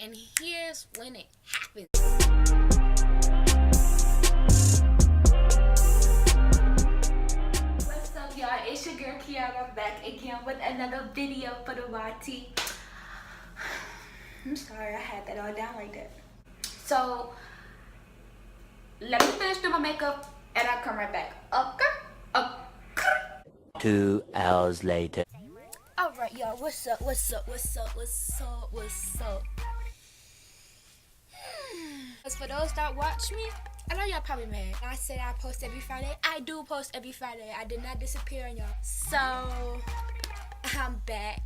And here's when it happens. What's up, y'all? It's your girl Kiaraa back again with another video for the YT. I'm sorry I had that all down like that. So let me finish doing my makeup and I'll come right back. Okay? 2 hours later. Alright, y'all, what's up? As for those that watch me, I know y'all probably mad. I said I post every Friday. I do post every Friday. I did not disappear on y'all. So I'm back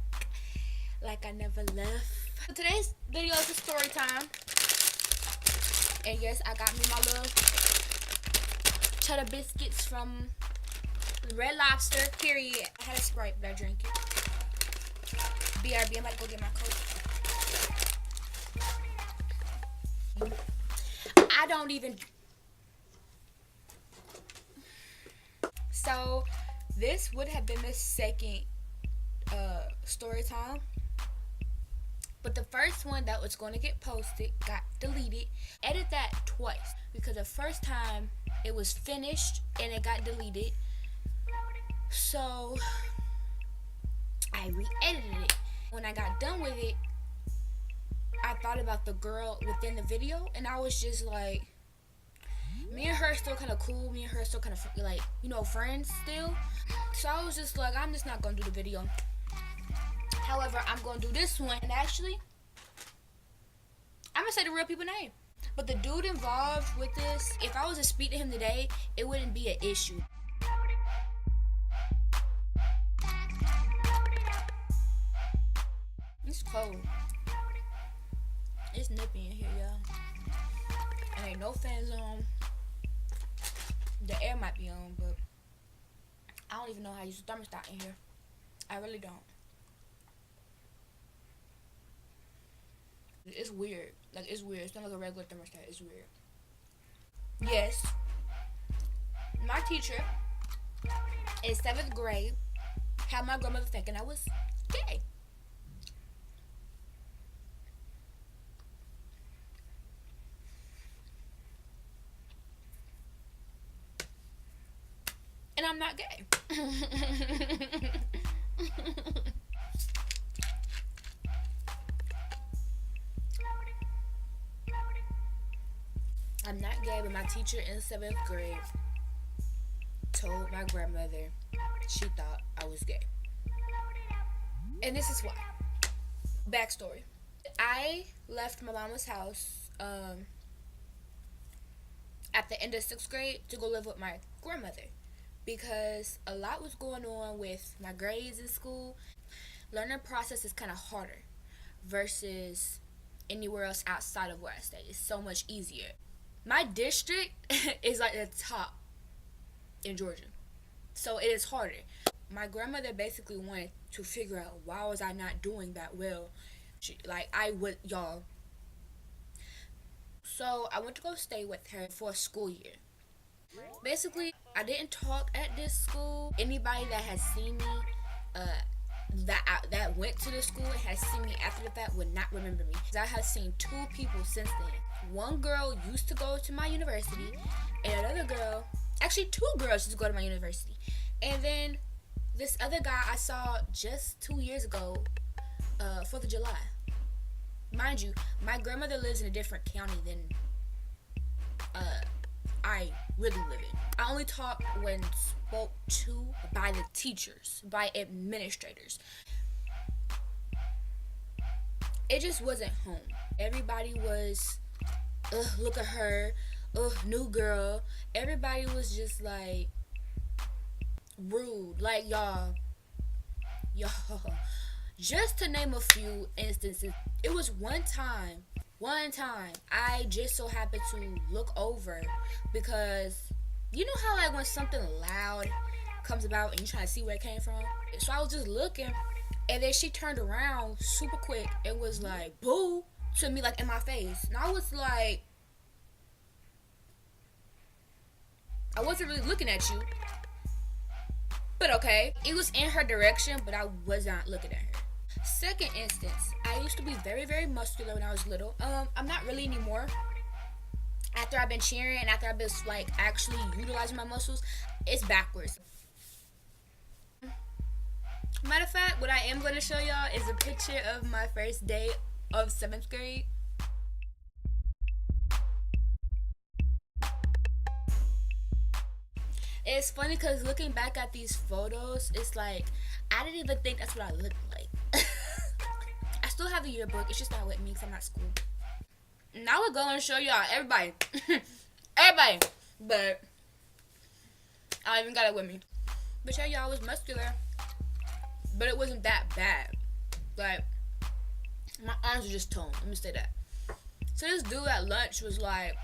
like I never left. So today's video is a story time. And yes, I got me my little cheddar biscuits from Red Lobster, period. I had a Sprite, but I drank it. BRB, I'm about to go get my coat. I don't even... So, this would have been the second story time. But the first one that was going to get posted got deleted. Edit that twice. Because the first time it was finished and it got deleted. So, I re-edited it. When I got done with it, I thought about the girl within the video, and I was just like, me and her are still kind of cool. Me and her are still kind of like, you know, friends still. So I was just like, I'm just not gonna do the video. However, I'm gonna do this one, and actually, I'm gonna say the real people's name. But the dude involved with this, if I was to speak to him today, it wouldn't be an issue. It's cold. It's nippy in here, y'all. And ain't no fans on. The air might be on, but I don't even know how to use a thermostat in here. I really don't. It's weird. Like, it's weird. It's not like a regular thermostat. It's weird. Yes. My teacher in 7th grade had my grandmother thinking I was gay. And I'm not gay. I'm not gay, but my teacher in 7th grade told my grandmother she thought I was gay. And this is why. Backstory. I left my mama's house at the end of 6th grade to go live with my grandmother. Because a lot was going on with my grades in school. Learning process is kind of harder versus anywhere else outside of where I stay. It's so much easier. My district is like the top in Georgia. So it is harder. My grandmother basically wanted to figure out why was I not doing that well. Y'all. So I went to go stay with her for a school year. Basically, I didn't talk at this school. Anybody that has seen me, that went to the school and has seen me after the fact would not remember me. I have seen 2 people since then. One girl used to go to my university, and another girl, actually 2 girls used to go to my university. And then this other guy I saw just 2 years ago, 4th of July. Mind you, my grandmother lives in a different county than I really live in. I only talk when spoke to by the teachers, by administrators. It just wasn't home. Everybody was, look at her, new girl. Everybody was just like rude. Like, y'all. Just to name a few instances. It was one time, I just so happened to look over because you know how like when something loud comes about and you trying to see where it came from? So I was just looking, and then she turned around super quick and was like, boo, to me, like in my face. And I was like, I wasn't really looking at you, but okay. It was in her direction, but I was not looking at her. Second instance, I used to be very, very muscular when I was little. I'm not really anymore. After I've been cheering and after I've been like actually utilizing my muscles, it's backwards. Matter of fact, what I am going to show y'all is a picture of my first day of 7th grade. It's funny because looking back at these photos, it's like I didn't even think that's what I looked like. I still have the yearbook. It's just not with me because I'm not at school. Now we're going to show y'all everybody. Everybody. But I don't even got it with me. But yeah, y'all was muscular. But it wasn't that bad. Like, my arms were just toned. Let me say that. So this dude at lunch was like,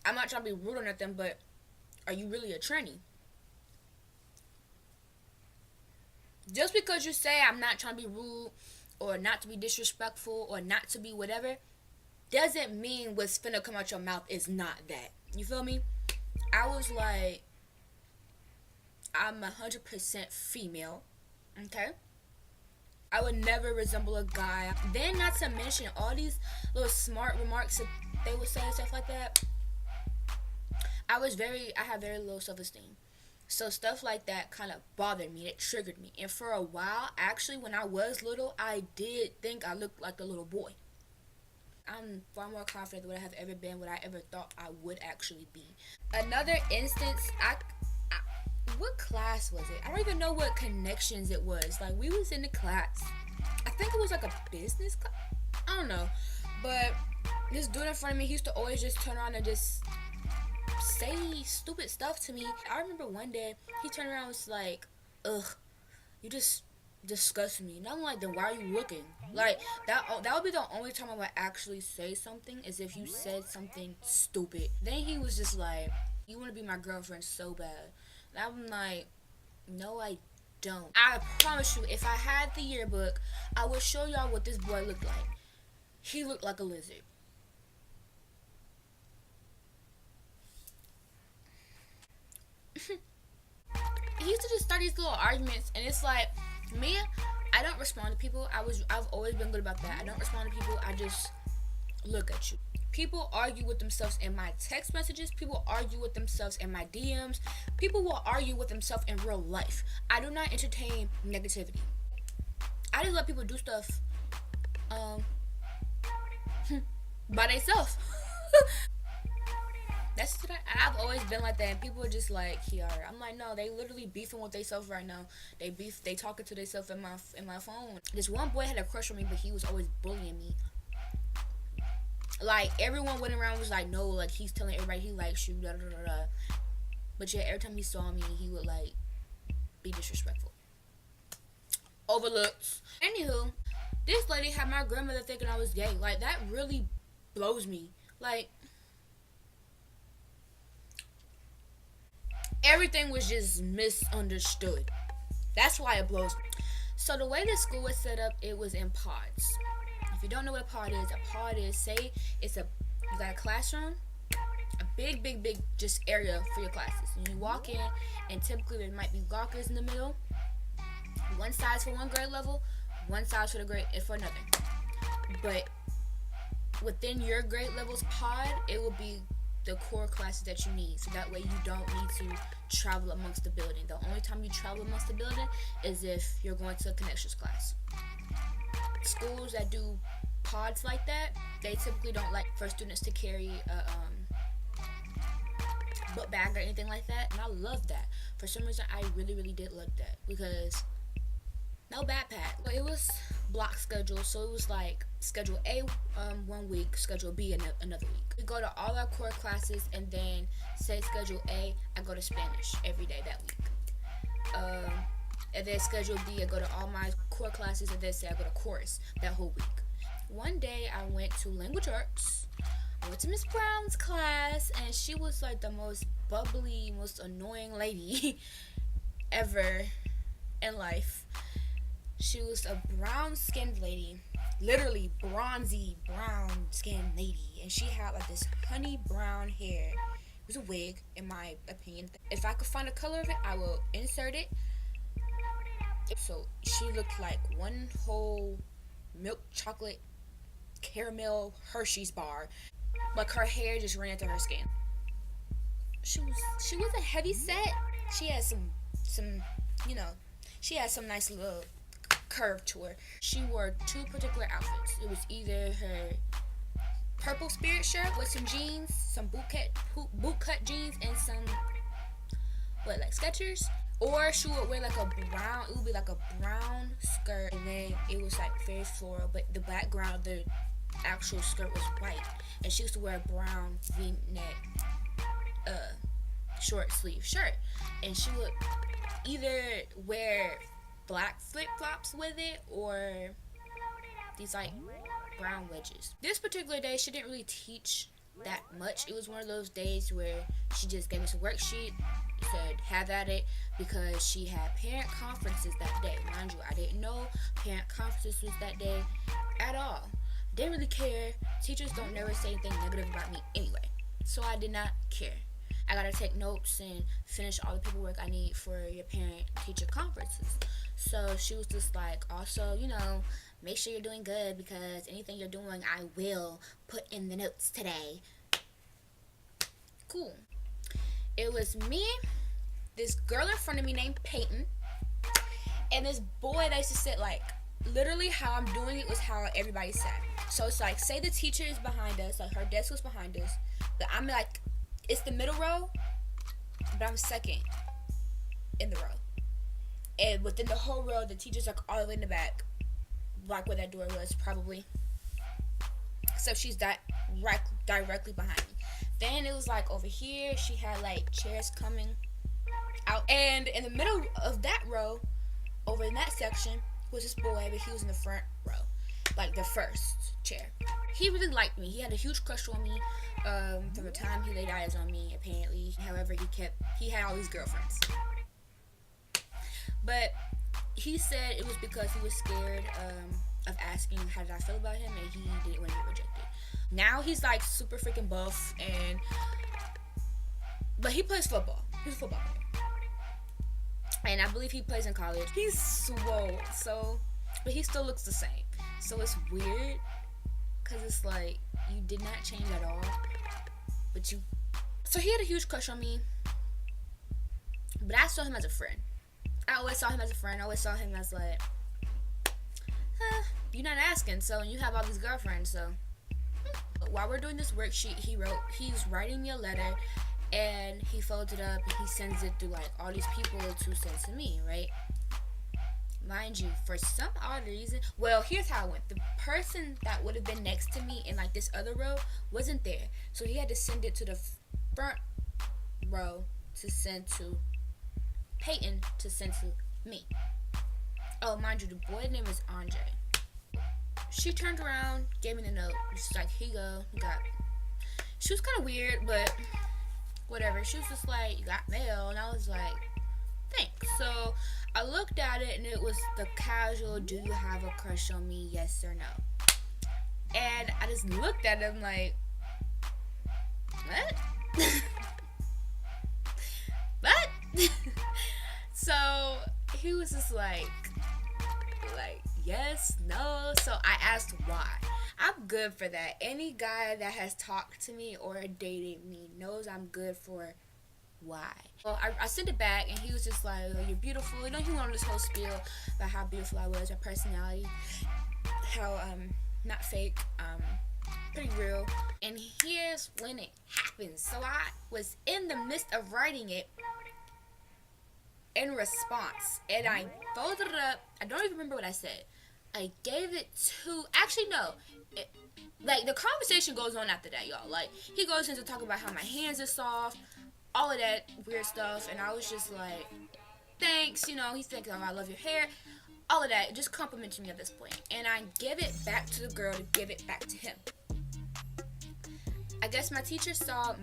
I'm not trying to be rude or nothing, but are you really a tranny? Just because you say I'm not trying to be rude or not to be disrespectful or not to be whatever, doesn't mean what's finna come out your mouth is not that. You feel me? I was like, I'm 100% female. Okay? I would never resemble a guy. Then not to mention all these little smart remarks that they would say and stuff like that. I had very low self-esteem. So stuff like that kind of bothered me. It triggered me. And for a while, actually, when I was little, I did think I looked like a little boy. I'm far more confident than what I have ever been, what I ever thought I would actually be. Another instance, what class was it? I don't even know what connections it was. Like, we was in the class. I think it was like a business class. I don't know. But this dude in front of me, he used to always just turn around and just say stupid stuff to me. I remember one day, he turned around and was like, ugh, you just disgust me. And I'm like, then why are you looking? Like, that would be the only time I would actually say something, is if you said something stupid. Then he was just like, you want to be my girlfriend so bad. And I'm like, no, I don't. I promise you, if I had the yearbook, I would show y'all what this boy looked like. He looked like a lizard. He used to just start these little arguments, and it's like, me, I don't respond to people. I've always been good about that. I don't respond to people. I just look at you. People argue with themselves in my text messages. People argue with themselves in my DMs. People will argue with themselves in real life. I do not entertain negativity. I just let people do stuff by themselves. That's what I've always been like that, and people are just like, Kiaraa. I'm like, no, they literally beefing with themselves right now. They talking to themselves in my phone. This one boy had a crush on me, but he was always bullying me. Like, everyone went around was like, no, like, he's telling everybody he likes you, da da da da. But yeah, every time he saw me, he would like be disrespectful. Overlooked. Anywho, this lady had my grandmother thinking I was gay. Like, that really blows me. Like, everything was just misunderstood. That's why it blows me. So the way the school was set up, it was in pods. If you don't know what a pod is, say you got a classroom, a big just area for your classes. And you walk in, and typically there might be lockers in the middle. One size for one grade level, one size for another. But within your grade level's pod, it will be the core classes that you need, so that way you don't need to travel amongst the building. The only time you travel amongst the building is if you're going to a connections class. Schools that do pods like that, they typically don't like for students to carry a book bag or anything like that, and I love that. For some reason, I really did like that, because no backpack. But it was block schedule, so it was like schedule A 1 week, schedule B another week. We go to all our core classes, and then say schedule A, I go to Spanish every day that week. And then schedule B, I go to all my core classes, and then say I go to chorus that whole week. One day I went to language arts. I went to Miss Brown's class, and she was like the most bubbly, most annoying lady ever in life. She was a brown-skinned lady, literally bronzy brown-skinned lady, and she had like this honey brown hair. It was a wig, in my opinion. If I could find a color of it, I will insert it. So she looked like one whole milk chocolate caramel Hershey's bar. Like her hair just ran into her skin. She was a heavy set. She had some you know she had some nice little curve to her. She wore two particular outfits. It was either her purple spirit shirt with some jeans, some boot cut jeans, and some like Skechers, or she would wear like a brown. It would be like a brown skirt, and then it was like very floral, but the background of the actual skirt was white, and she used to wear a brown V-neck, short sleeve shirt, and she would either wear black flip flops with it or these like brown wedges. This particular day, she didn't really teach that much. It was one of those days where she just gave us a worksheet, said have at it, because she had parent conferences that day. Mind you, I didn't know parent conferences was that day at all. Didn't really care. Teachers don't never say anything negative about me anyway, so I did not care. I gotta take notes and finish all the paperwork I need for your parent teacher conferences. So she was just like, also, make sure you're doing good, because anything you're doing, I will put in the notes today. Cool. It was me, this girl in front of me named Peyton, and this boy that used to sit like, literally how I'm doing it was how everybody sat. So it's like, say the teacher is behind us, like her desk was behind us, but I'm like, it's the middle row, but I'm second in the row. And within the whole row, the teacher's like all the way in the back, like where that door was, probably. So she's directly behind me. Then it was like over here, she had like chairs coming out. And in the middle of that row, over in that section, was this boy, but he was in the front row, like the first chair. He really liked me. He had a huge crush on me from the time he laid eyes on me, apparently. However, he had all these girlfriends. But he said it was because he was scared of asking how did I feel about him, and he didn't want to get rejected. Now he's like super freaking buff, but he plays football. He's a football player. And I believe he plays in college. He's swole, but he still looks the same. So it's weird, because it's like, you did not change at all, so he had a huge crush on me, but I saw him as a friend. I always saw him as a friend. I always saw him as like, you're not asking, so you have all these girlfriends, so. While we're doing this worksheet, he's writing me a letter, and he folds it up, and he sends it through like all these people to send to me, right? Mind you, for some odd reason, well, here's how it went. The person that would have been next to me in like this other row wasn't there, so he had to send it to the front row to send to Peyton to send to me. Oh, mind you, the boy's name is Andre. She turned around, gave me the note. She's like, here you go. You got. She was kind of weird, but whatever. She was just like, you got mail. And I was like, thanks. So I looked at it, and it was the casual, do you have a crush on me, yes or no? And I just looked at him like, what? What? So he was just like, yes, no. So I asked why. I'm good for that. Any guy that has talked to me or dated me knows I'm good for why. Well, I sent it back, and he was just like, oh, you're beautiful. He went on this whole spiel about how beautiful I was, my personality, how not fake, pretty real. And here's when it happened. So I was in the midst of writing it in response, and I folded it up. I don't even remember what I said. I gave it to, actually no, like the conversation goes on after that, y'all. Like, he goes into talking about how my hands are soft, all of that weird stuff, and I was just like, thanks, he's thinking, oh, I love your hair, all of that, just complimenting me at this point. And I give it back to the girl to give it back to him. I guess my teacher saw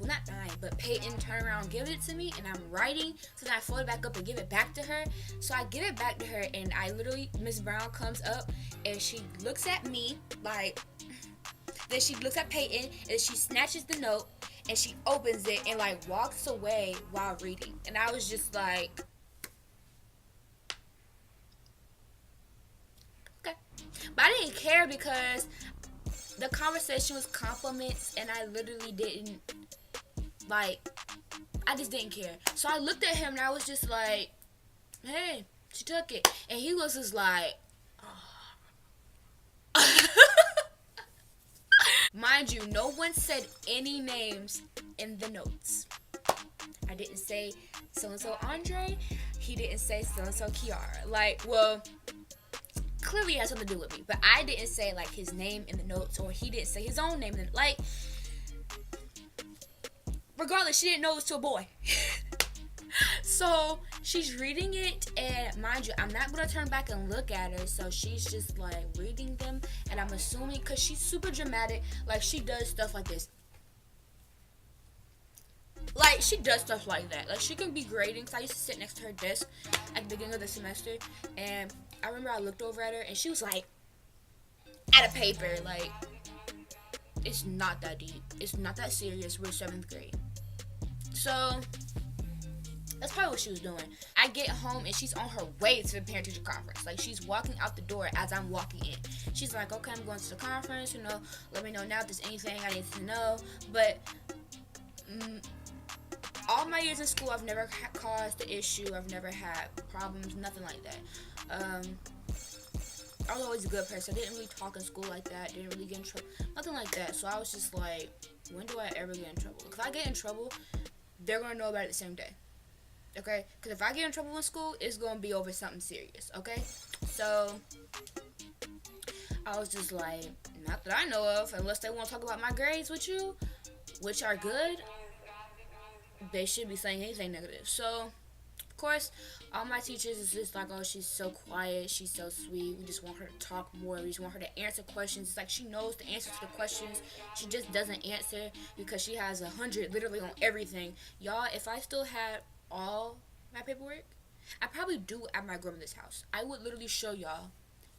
not mine, but Peyton turn around, give it to me, and I'm writing, so then I fold it back up and give it back to her. So I give it back to her, and I literally, Miss Brown comes up, and she looks at me, like, then she looks at Peyton, and she snatches the note, and she opens it, and, like, walks away while reading. And I was just like, But I didn't care because the conversation was compliments, and I literally didn't, like, I just didn't care. So I looked at him and I was just like, hey, she took it. And he was just like, mind you, no one said any names in the notes. I didn't say so-and-so Andre. He didn't say so-and-so Kiaraa. Like, well, clearly it has something to do with me. But I didn't say, like, his name in the notes, or he didn't say his own name in the, like, regardless, she didn't know it was to a boy. So she's reading it, and mind you, I'm not gonna turn back and look at her. So she's just like reading them, and I'm assuming because she's super dramatic, like she does stuff like this. Like, she does stuff like that. Like, she can be grading. Cause I used to sit next to her desk at the beginning of the semester, and I remember I looked over at her, and she was like, at a paper. Like, it's not that deep. It's not that serious. We're 7th grade. So that's probably what she was doing. I get home and she's on her way to the parent-teacher conference. Like, she's walking out the door as I'm walking in. She's like, okay, I'm going to the conference, you know, let me know now if there's anything I need to know. But all my years in school, I've never caused the issue. I've never had problems, nothing like that. I was always a good person. I didn't really talk in school like that. Didn't really get in trouble, nothing like that. So I was just like, when do I ever get in trouble? If I get in trouble, they're going to know about it the same day. Okay? Because if I get in trouble in school, it's going to be over something serious. Okay? So I was just like, not that I know of, unless they want to talk about my grades with you, which are good, they should be saying anything negative. So, of course, all my teachers is just like, oh, she's so quiet, she's so sweet, we just want her to talk more, we just want her to answer questions. It's like she knows the answers to the questions, she just doesn't answer because she has 100 literally on everything. Y'all, if I still had all my paperwork, I probably do at my grandmother's house. I would literally show y'all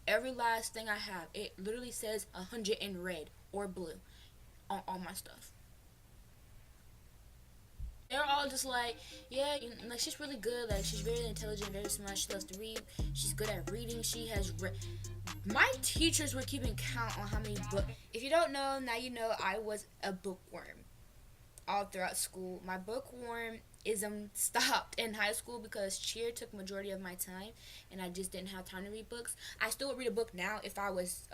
every last thing I have. It literally says 100 in red or blue on all my stuff. They're all just like, yeah, you know, like, she's really good, like, she's very intelligent, very smart, she loves to read, she's good at reading, she has my teachers were keeping count on how many books. If you don't know, now you know. I was a bookworm all throughout school. My bookwormism stopped in high school because cheer took majority of my time, and I just didn't have time to read books. I still would read a book now if I was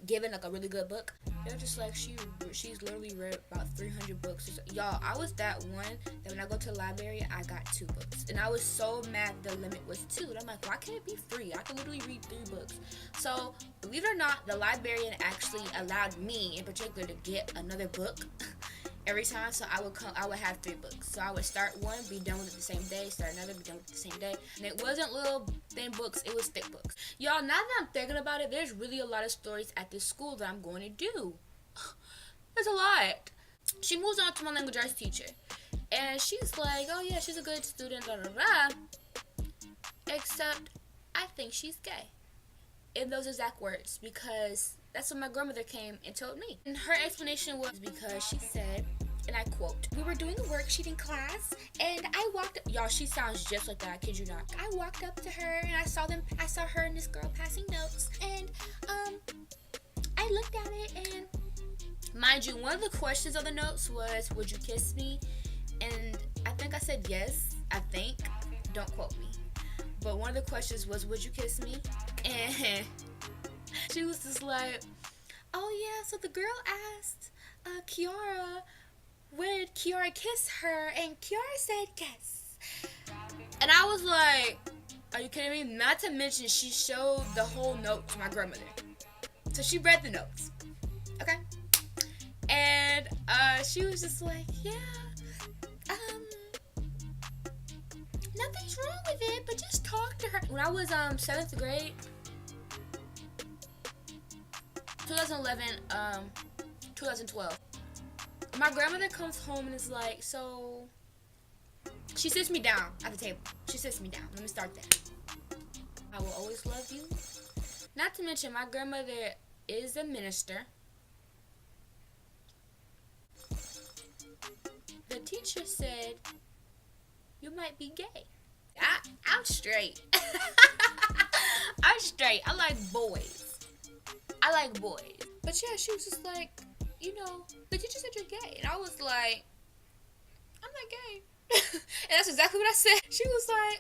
given like a really good book. They're just like, she's literally read about 300 books. Y'all, I was that one that when I go to the library, I got 2 books, and I was so mad the limit was 2. And I'm like, why can't it be free? I can literally read 3 books. So believe it or not, the librarian actually allowed me in particular to get another book every time. So I would have 3 books. So I would start one, be done with it the same day, start another, be done with it the same day. And it wasn't little thin books, it was thick books. Y'all, now that I'm thinking about it, there's really a lot of stories at this school that I'm going to do. There's a lot. She moves on to my language arts teacher, and she's like, oh yeah, she's a good student, blah, blah, blah. Except I think she's gay. In those exact words, because that's what my grandmother came and told me. And her explanation was because she said, and I quote, we were doing a worksheet in class, and I walked up, y'all, she sounds just like that, I kid you not. I walked up to her, and I saw her and this girl passing notes, and I looked at it, and mind you, one of the questions of the notes was, would you kiss me? And I think I said yes, I think, don't quote me. But one of the questions was, would you kiss me? And she was just like, oh yeah, so the girl asked Kiaraa, would Kiaraa kiss her? And Kiaraa said yes. And I was like, are you kidding me? Not to mention, she showed the whole note to my grandmother. So she read the notes. Okay? And she was just like, yeah, nothing's wrong with it, but just talk to her. When I was 7th grade, 2011, 2012, my grandmother comes home and is like, so she sits me down at the table. She sits me down. Let me start there. I will always love you. Not to mention, my grandmother is a minister. The teacher said, you might be gay. I'm straight. I'm straight. I like boys. I like boys. But yeah, she was just like, you know, the teacher said you're gay. And I was like, I'm not gay. And that's exactly what I said. She was like,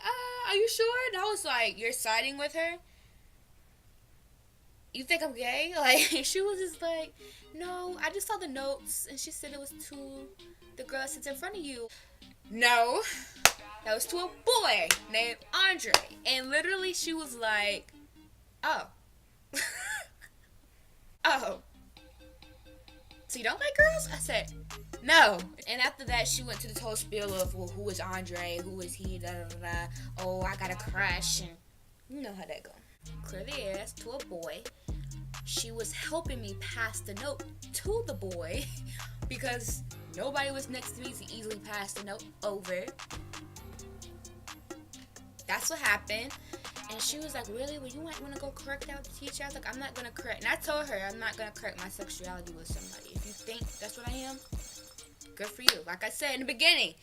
are you sure? And I was like, you're siding with her? You think I'm gay? Like, she was just like, no, I just saw the notes. And she said it was to the girl that sits in front of you. No, that was to a boy named Andre. And literally she was like, oh. Oh. So you don't like girls? I said, no. And after that, she went to the whole spiel of, well, who is Andre? Who is he? Da, da, da, da. Oh, I got a crush. And you know how that go. Clearly ass to a boy. She was helping me pass the note to the boy because nobody was next to me to easily pass the note over. That's what happened. And she was like, really? Well, you might want to go correct that with the teacher. I was like, I'm not going to correct. And I told her, I'm not going to correct my sexuality with somebody. If you think that's what I am, good for you. Like I said in the beginning,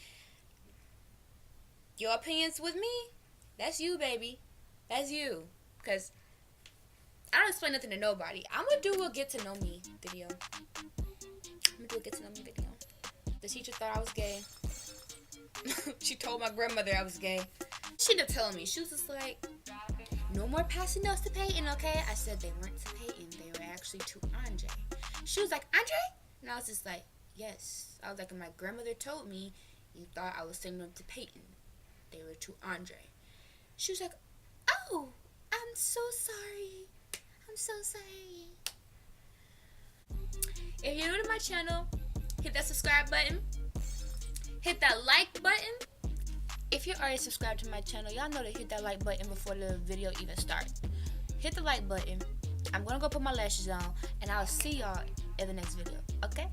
your opinions with me, that's you, baby. That's you. Because I don't explain nothing to nobody. I'm going to do a get to know me video. The teacher thought I was gay. She told my grandmother I was gay. She didn't tell me. She was just like, no more passing notes to Peyton, okay? I said they weren't to Peyton. They were actually to Andre. She was like, Andre? And I was just like, yes. I was like, and my grandmother told me you thought I was sending them to Peyton. They were to Andre. She was like, oh, I'm so sorry. I'm so sorry. If you're new to my channel, hit that subscribe button. Hit that like button. If you're already subscribed to my channel, y'all know to hit that like button before the video even starts. Hit the like button. I'm going to go put my lashes on, and I'll see y'all in the next video, okay?